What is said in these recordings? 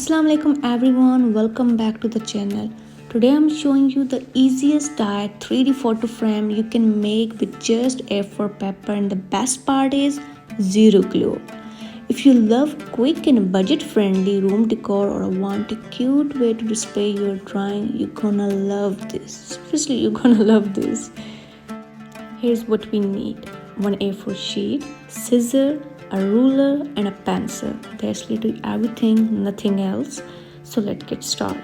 Assalamualaikum everyone, welcome back to the channel. Today I'm showing you the easiest diet 3D photo frame you can make with just A4 paper, and the best part is zero glue. If you love quick and budget friendly room decor or want a cute way to display your drawing, you're gonna love this. Seriously, you're gonna love this. Here's what we need: one A4 sheet, scissor, a ruler and a pencil. That's literally everything, nothing else. So let's get started.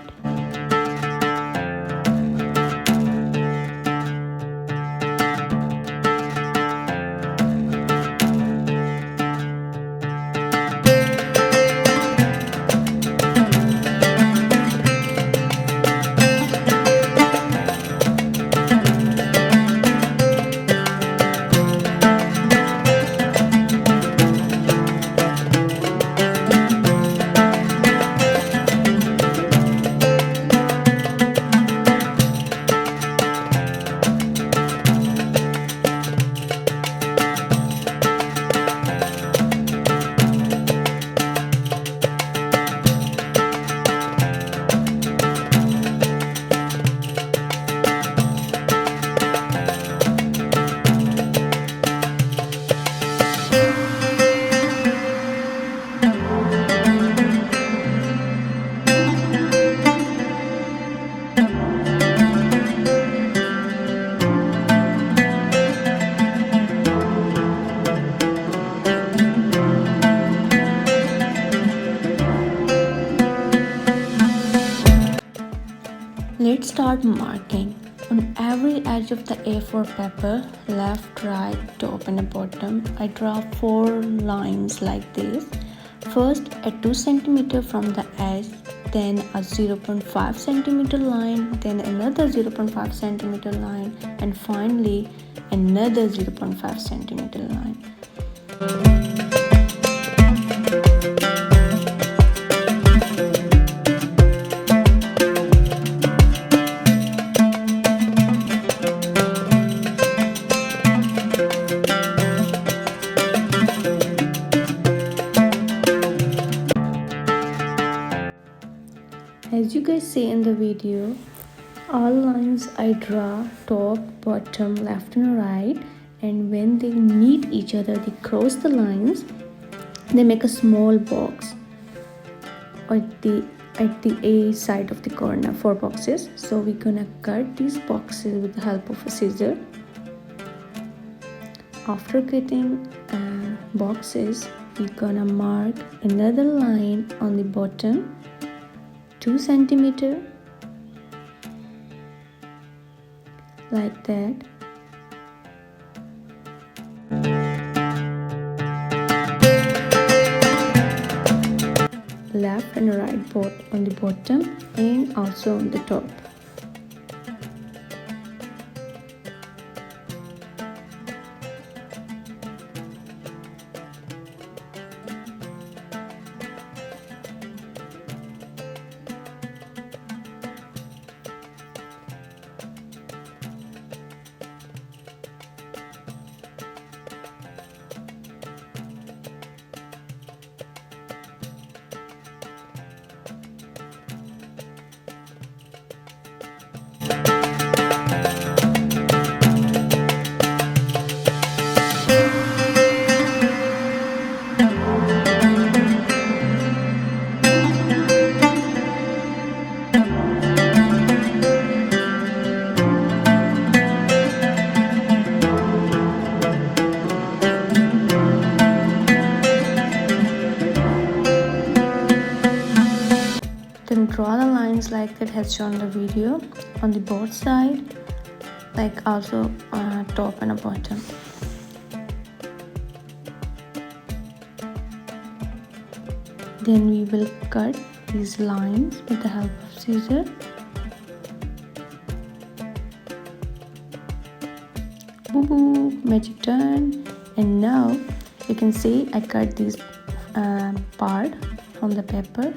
Let's start marking. On every edge of the A4 paper, left, right, top and bottom, I draw 4 lines like this. First a 2 cm from the edge, then a 0.5 cm line, then another 0.5 cm line, and finally another 0.5 cm line. As you guys see in the video, all lines I draw top, bottom, left and right, and when they meet each other, they cross the lines, they make a small box at the A side of the corner, 4 boxes. So we're gonna cut these boxes with the help of a scissor. After cutting boxes, we're gonna mark another line on the bottom, 2 cm, like that. Left and right both on the bottom and also on the top. Then draw the lines like it has shown the video on the both side, like also top and a bottom. Then we will cut these lines with the help of scissor. Boo-boo, magic turn. And now you can see I cut this part from the paper,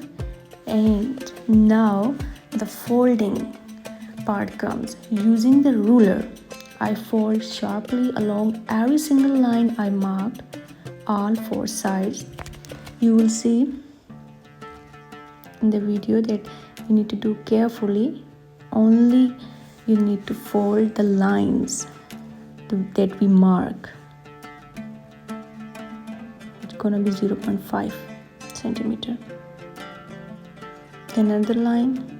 and now the folding part comes. Using the ruler, I fold sharply along every single line I marked, all 4 sides. You will see in the video that you need to do carefully. Only you need to fold the lines that we mark. It's gonna be 0.5 centimeter. Then another line.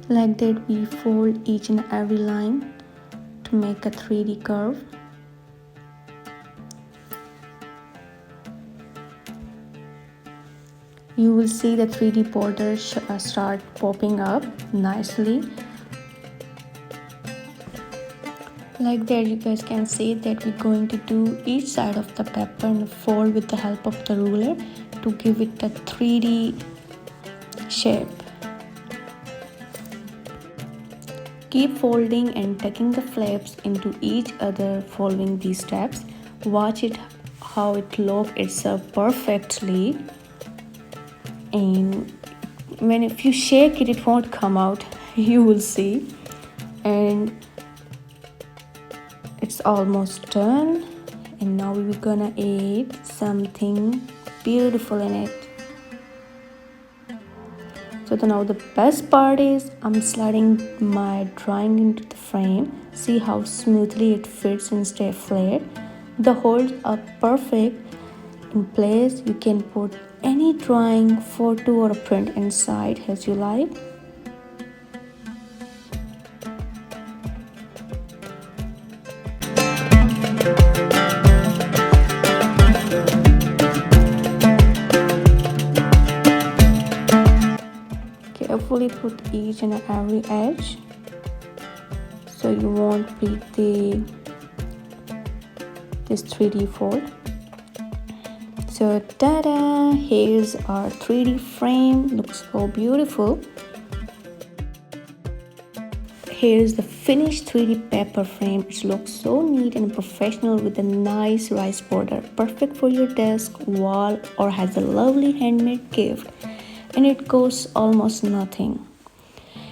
Like that we fold each and every line to make a 3D curve. You will see the 3D border start popping up nicely. Like that you guys can see that we're going to do each side of the pepper and fold with the help of the ruler to give it a 3D shape. Keep folding and tucking the flaps into each other following these steps. Watch it how it locks itself perfectly, and if you shake it, it won't come out. You will see. And it's almost done, and now we're gonna add something beautiful in it. So now the best part is I'm sliding my drawing into the frame. See how smoothly it fits and stay flat. The holes are perfect in place. You can put any drawing, photo or a print inside as you like. Carefully put each and every edge so you won't break this 3D fold. So ta-da! Here's our 3D frame. Looks so beautiful. Here's the finished 3D paper frame. It looks so neat and professional with a nice rice border. Perfect for your desk, wall, or has a lovely handmade gift. And it costs almost nothing.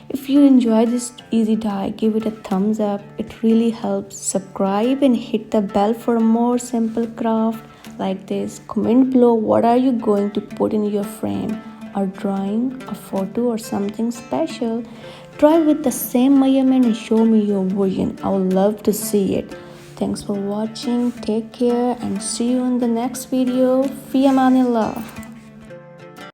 If you enjoy this easy die, give it a thumbs up. It really helps. Subscribe and hit the bell for more simple craft like this. Comment below what are you going to put in your frame, a drawing, a photo or something special. Try with the same measurement and show me your vision. I would love to see it. Thanks for watching. Take care and see you in the next video. Fi amanillah.